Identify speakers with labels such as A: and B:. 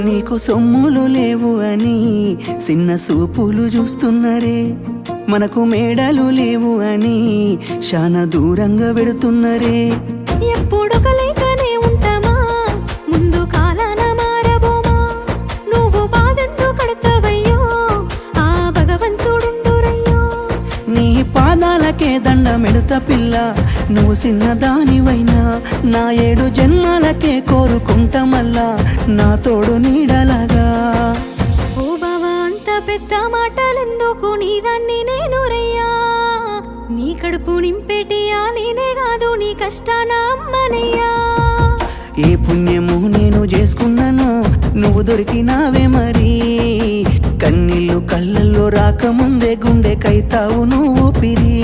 A: నీకు సొమ్ములు లేవు అని చిన్న సూపులు చూస్తున్నరే, మనకు మేడలు లేవు అని శానా దూరంగా పెడుతున్నరే.
B: ఎప్పుడు కలయికనే ఉంటామా, ముందు కాలాన మారబోమా. నువ్వు బాధెందు కడతావయ్యో, ఆ భగవంతుడుండురయ్యో.
A: నీ పాదాలకే దండమెడుత పిల్ల, నువ్వు చిన్నదానివైనా నా 7 జన్మాలకే కోరుకుంటా మల్లా నా తోడు నీడలాగా.
B: ఓ బావా అంత పెద్ద మాటలెందుకు, నీదాన్ని నేను రయ్యా. నీ కడుపు నింపేటియా నేనే కాదు, నీ కష్టాన అమ్మనయ్యా.
A: ఏ పుణ్యము నేను చేసుకున్నానో నువ్వు దొరికినావే మరి. కన్నీళ్ళు కళ్ళల్లో రాకముందే గుండె కైతావు నువ్వు పిరి.